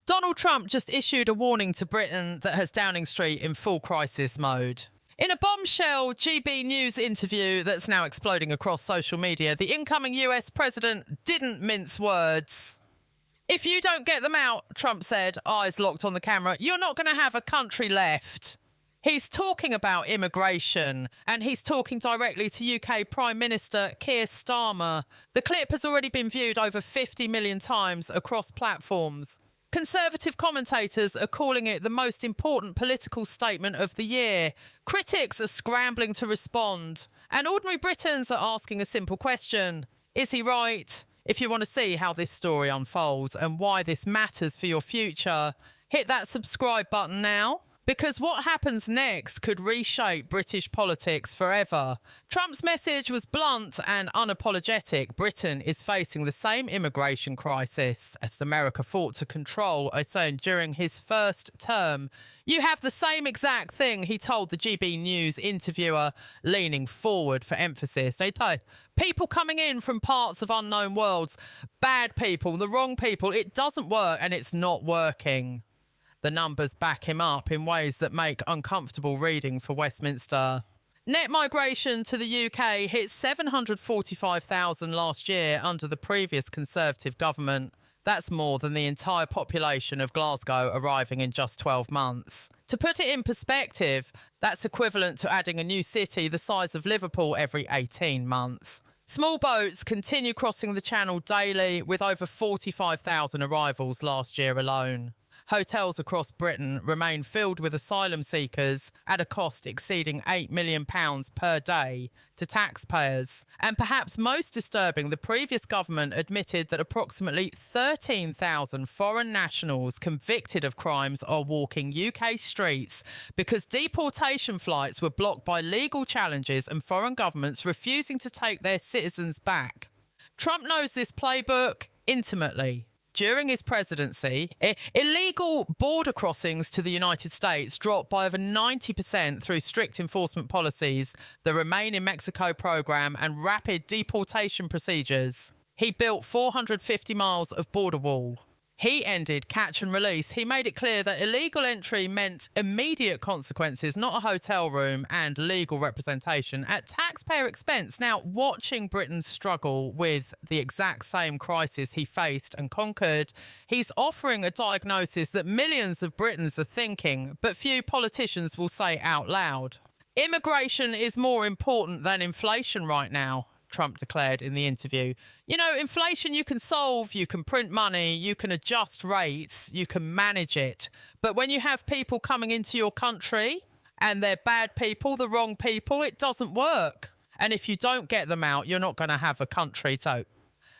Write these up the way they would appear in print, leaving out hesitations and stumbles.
Donald Trump just issued a warning to Britain that has Downing Street in full crisis mode. In a bombshell GB News interview that's now exploding across social media, the incoming US president didn't mince words. If you don't get them out, Trump said, eyes locked on the camera, you're not going to have a country left. He's talking about immigration, and he's talking directly to UK Prime Minister Keir Starmer. The clip has already been viewed over 50 million times across platforms. Conservative commentators are calling it the most important political statement of the year. Critics are scrambling to respond, and ordinary Britons are asking a simple question. Is he right? If you want to see how this story unfolds and why this matters for your future, hit that subscribe button now. Because what happens next could reshape British politics forever. Trump's message was blunt and unapologetic. Britain is facing the same immigration crisis as America fought to control its own during his first term. You have the same exact thing he told the GB News interviewer, leaning forward for emphasis. They told people coming in from parts of unknown worlds, bad people, the wrong people, it doesn't work and it's not working. The numbers back him up in ways that make uncomfortable reading for Westminster. Net migration to the UK hit 745,000 last year under the previous Conservative government. That's more than the entire population of Glasgow arriving in just 12 months. To put it in perspective, that's equivalent to adding a new city the size of Liverpool every 18 months. Small boats continue crossing the Channel daily, with over 45,000 arrivals last year alone. Hotels across Britain remain filled with asylum seekers at a cost exceeding £8 million per day to taxpayers. And perhaps most disturbing, the previous government admitted that approximately 13,000 foreign nationals convicted of crimes are walking UK streets because deportation flights were blocked by legal challenges and foreign governments refusing to take their citizens back. Trump knows this playbook intimately. During his presidency, illegal border crossings to the United States dropped by over 90% through strict enforcement policies, the Remain in Mexico program, and rapid deportation procedures. He built 450 miles of border wall. He ended catch and release. He made it clear that illegal entry meant immediate consequences, not a hotel room, and legal representation at taxpayer expense. Now, watching Britain struggle with the exact same crisis he faced and conquered, he's offering a diagnosis that millions of Britons are thinking, but few politicians will say out loud. Immigration is more important than inflation right now, Trump declared in the interview. You know, inflation you can solve, you can print money, you can adjust rates, you can manage it. But when you have people coming into your country and they're bad people, the wrong people, it doesn't work. And if you don't get them out, you're not going to have a country. So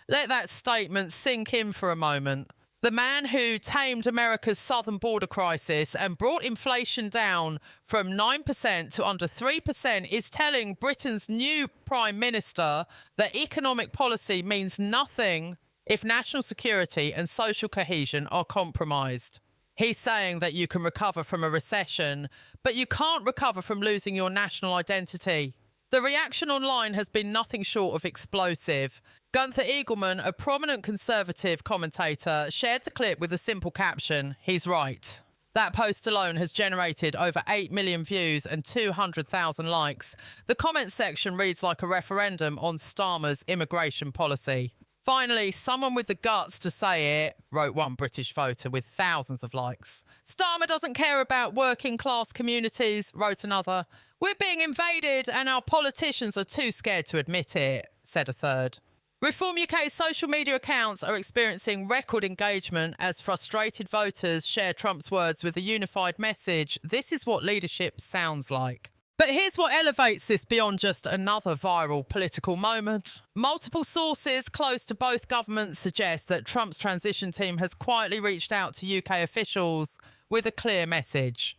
let that statement sink in for a moment. The man who tamed America's southern border crisis and brought inflation down from 9% to under 3% is telling Britain's new Prime Minister that economic policy means nothing if national security and social cohesion are compromised. He's saying that you can recover from a recession, but you can't recover from losing your national identity. The reaction online has been nothing short of explosive. Gunther Eagleman, a prominent Conservative commentator, shared the clip with a simple caption, "He's right." That post alone has generated over 8 million views and 200,000 likes. The comments section reads like a referendum on Starmer's immigration policy. Finally, someone with the guts to say it, wrote one British voter with thousands of likes. Starmer doesn't care about working class communities, wrote another. We're being invaded and our politicians are too scared to admit it, said a third. Reform UK's social media accounts are experiencing record engagement as frustrated voters share Trump's words with a unified message. This is what leadership sounds like. But here's what elevates this beyond just another viral political moment. Multiple sources close to both governments suggest that Trump's transition team has quietly reached out to UK officials with a clear message.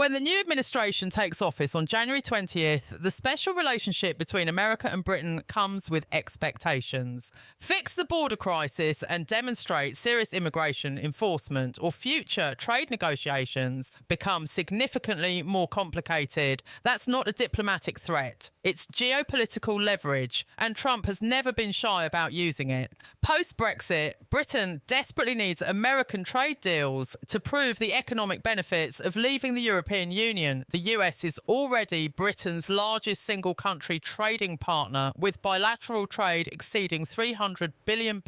When the new administration takes office on January 20th, the special relationship between America and Britain comes with expectations. Fix the border crisis and demonstrate serious immigration enforcement, or future trade negotiations become significantly more complicated. That's not a diplomatic threat. It's geopolitical leverage, and Trump has never been shy about using it. Post-Brexit, Britain desperately needs American trade deals to prove the economic benefits of leaving the European Union. The US is already Britain's largest single country trading partner, with bilateral trade exceeding £300 billion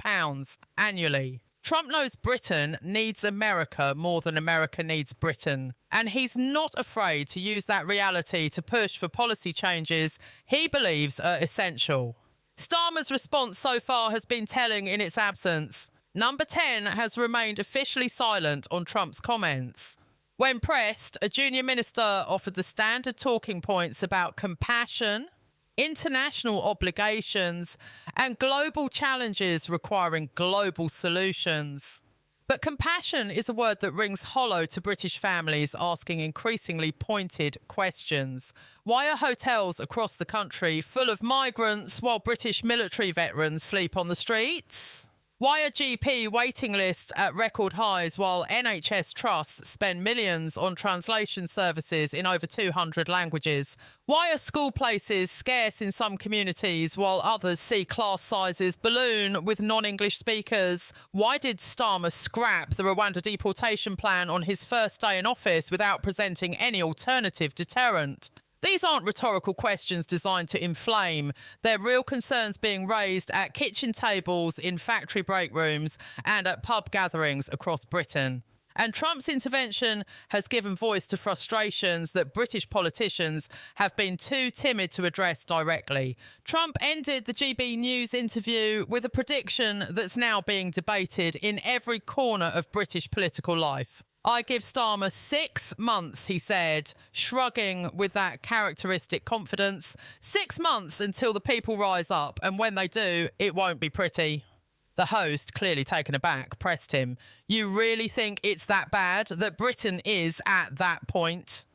annually. Trump knows Britain needs America more than America needs Britain, and he's not afraid to use that reality to push for policy changes he believes are essential. Starmer's response so far has been telling in its absence. Number 10 has remained officially silent on Trump's comments. When pressed, a junior minister offered the standard talking points about compassion, international obligations, and global challenges requiring global solutions. But compassion is a word that rings hollow to British families asking increasingly pointed questions. Why are hotels across the country full of migrants while British military veterans sleep on the streets? Why are GP waiting lists at record highs while NHS trusts spend millions on translation services in over 200 languages? Why are school places scarce in some communities while others see class sizes balloon with non-English speakers? Why did Starmer scrap the Rwanda deportation plan on his first day in office without presenting any alternative deterrent? These aren't rhetorical questions designed to inflame. They're real concerns being raised at kitchen tables, in factory break rooms, and at pub gatherings across Britain. And Trump's intervention has given voice to frustrations that British politicians have been too timid to address directly. Trump ended the GB News interview with a prediction that's now being debated in every corner of British political life. I give Starmer 6 months, he said, shrugging with that characteristic confidence. 6 months until the people rise up, and when they do, it won't be pretty. The host, clearly taken aback, pressed him. You really think it's that bad, that Britain is at that point?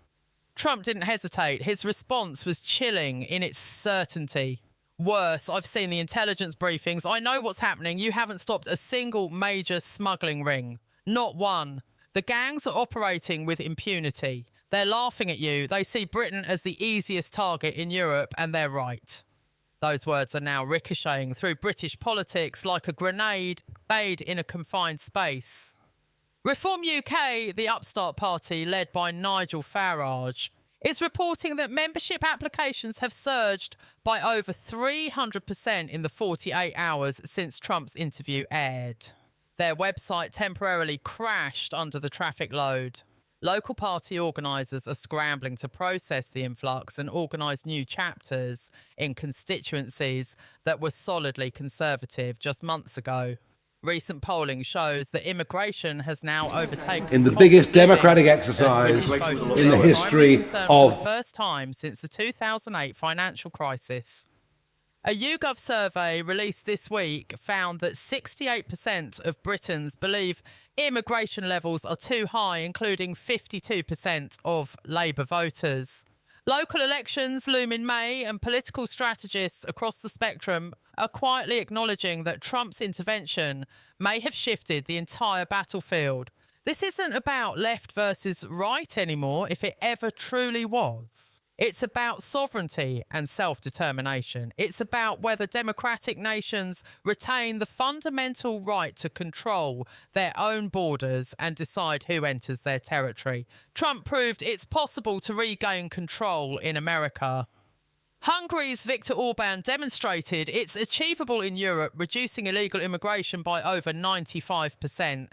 Trump didn't hesitate. His response was chilling in its certainty. Worse, I've seen the intelligence briefings. I know what's happening. You haven't stopped a single major smuggling ring. Not one. The gangs are operating with impunity. They're laughing at you. They see Britain as the easiest target in Europe, and they're right. Those words are now ricocheting through British politics like a grenade made in a confined space. Reform UK, the upstart party led by Nigel Farage, is reporting that membership applications have surged by over 300% in the 48 hours since Trump's interview aired. Their website temporarily crashed under the traffic load. Local party organisers are scrambling to process the influx and organise new chapters in constituencies that were solidly conservative just months ago. Recent polling shows that immigration has now overtaken... In the biggest democratic exercise in the history of... For the first time since the 2008 financial crisis. A YouGov survey released this week found that 68% of Britons believe immigration levels are too high, including 52% of Labour voters. Local elections loom in May, and political strategists across the spectrum are quietly acknowledging that Trump's intervention may have shifted the entire battlefield. This isn't about left versus right anymore, if it ever truly was. It's about sovereignty and self-determination. It's about whether democratic nations retain the fundamental right to control their own borders and decide who enters their territory. Trump proved it's possible to regain control in America. Hungary's Viktor Orban demonstrated it's achievable in Europe, reducing illegal immigration by over 95%.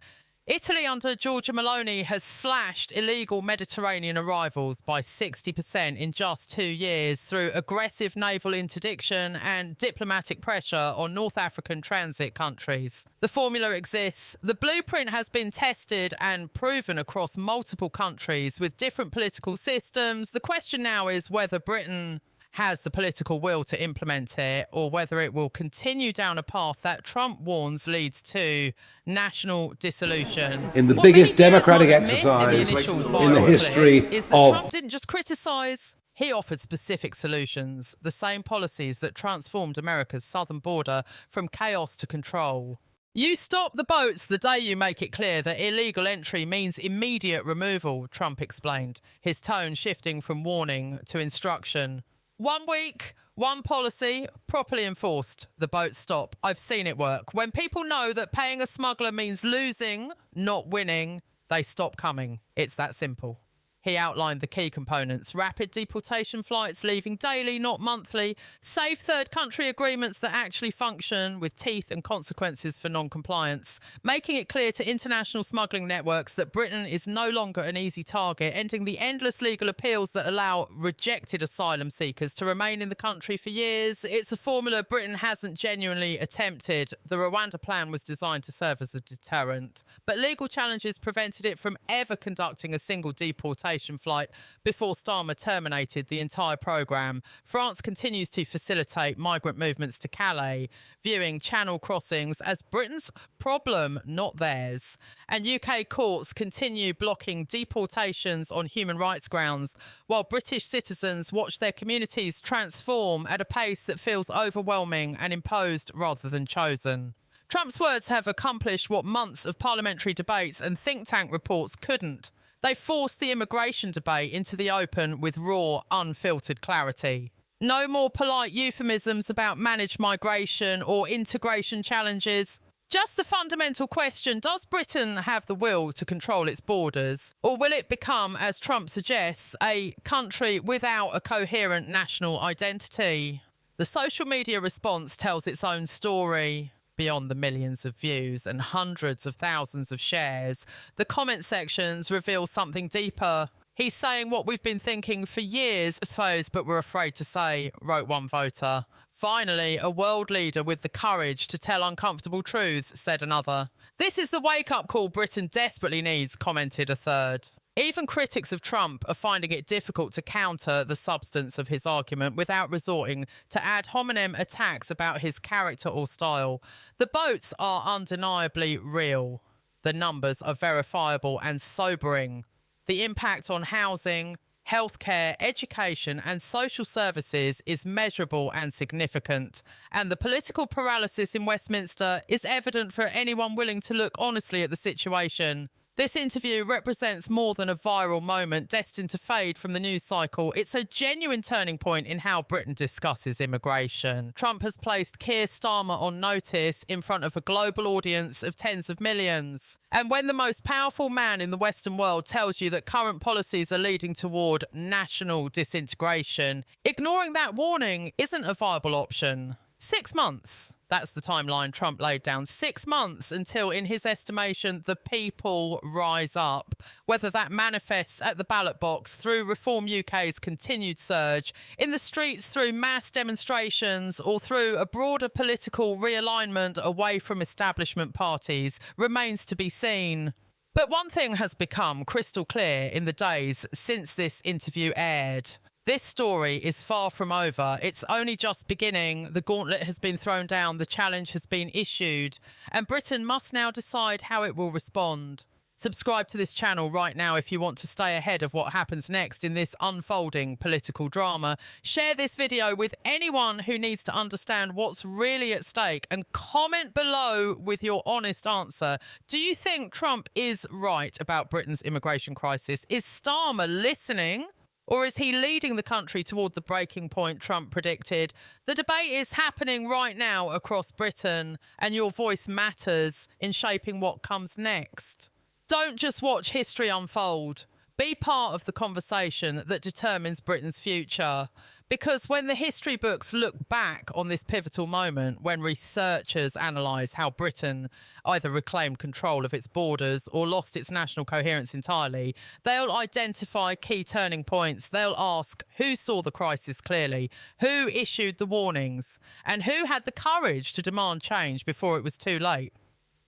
Italy under Giorgia Meloni has slashed illegal Mediterranean arrivals by 60% in just 2 years through aggressive naval interdiction and diplomatic pressure on North African transit countries. The formula exists. The blueprint has been tested and proven across multiple countries with different political systems. The question now is whether Britain has the political will to implement it, or whether it will continue down a path that Trump warns leads to national dissolution. In the What biggest many viewers democratic might have missed exercise in the in the history is that of... Trump didn't just criticise. He offered specific solutions, the same policies that transformed America's southern border from chaos to control. You stop the boats the day you make it clear that illegal entry means immediate removal, Trump explained, his tone shifting from warning to instruction. 1 week, one policy, properly enforced, the boats stop. I've seen it work. When people know that paying a smuggler means losing, not winning, they stop coming. It's that simple. He outlined the key components: rapid deportation flights leaving daily, not monthly, safe third country agreements that actually function with teeth and consequences for non-compliance, making it clear to international smuggling networks that Britain is no longer an easy target, ending the endless legal appeals that allow rejected asylum seekers to remain in the country for years. It's a formula Britain hasn't genuinely attempted. The Rwanda plan was designed to serve as a deterrent, but legal challenges prevented it from ever conducting a single deportation flight before Starmer terminated the entire programme. France continues to facilitate migrant movements to Calais, viewing channel crossings as Britain's problem, not theirs. And UK courts continue blocking deportations on human rights grounds, while British citizens watch their communities transform at a pace that feels overwhelming and imposed rather than chosen. Trump's words have accomplished what months of parliamentary debates and think tank reports couldn't. They forced the immigration debate into the open with raw, unfiltered clarity. No more polite euphemisms about managed migration or integration challenges. Just the fundamental question, does Britain have the will to control its borders? Or will it become, as Trump suggests, a country without a coherent national identity? The social media response tells its own story. Beyond the millions of views and hundreds of thousands of shares, the comment sections reveal something deeper. He's saying what we've been thinking for years, foes, but we're afraid to say, wrote one voter. Finally, a world leader with the courage to tell uncomfortable truths, said another. This is the wake-up call Britain desperately needs, commented a third. Even critics of Trump are finding it difficult to counter the substance of his argument without resorting to ad hominem attacks about his character or style. The boats are undeniably real. The numbers are verifiable and sobering. The impact on housing, healthcare, education and social services is measurable and significant. And the political paralysis in Westminster is evident for anyone willing to look honestly at the situation. This interview represents more than a viral moment destined to fade from the news cycle. It's a genuine turning point in how Britain discusses immigration. Trump has placed KeirStarmer on notice in front of a global audience of tens of millions. And when the most powerful man in the Western world tells you that current policies are leading toward national disintegration, ignoring that warning isn't a viable option. 6 months. That's the timeline Trump laid down. 6 months until, in his estimation, the people rise up. Whether that manifests at the ballot box through Reform UK's continued surge, in the streets through mass demonstrations, or through a broader political realignment away from establishment parties, remains to be seen. But one thing has become crystal clear in the days since this interview aired. This story is far from over. It's only just beginning. The gauntlet has been thrown down, the challenge has been issued, and Britain must now decide how it will respond. Subscribe to this channel right now if you want to stay ahead of what happens next in this unfolding political drama. Share this video with anyone who needs to understand what's really at stake, and comment below with your honest answer. Do you think Trump is right about Britain's immigration crisis? Is Starmer listening? Or is he leading the country toward the breaking point Trump predicted? The debate is happening right now across Britain, and your voice matters in shaping what comes next. Don't just watch history unfold. Be part of the conversation that determines Britain's future. Because when the history books look back on this pivotal moment, when researchers analyse how Britain either reclaimed control of its borders or lost its national coherence entirely, they'll identify key turning points. They'll ask who saw the crisis clearly, who issued the warnings, and who had the courage to demand change before it was too late.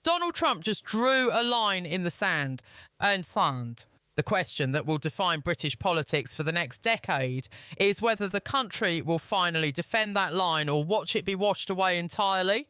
Donald Trump just drew a line in the sand. The question that will define British politics for the next decade is whether the country will finally defend that line or watch it be washed away entirely.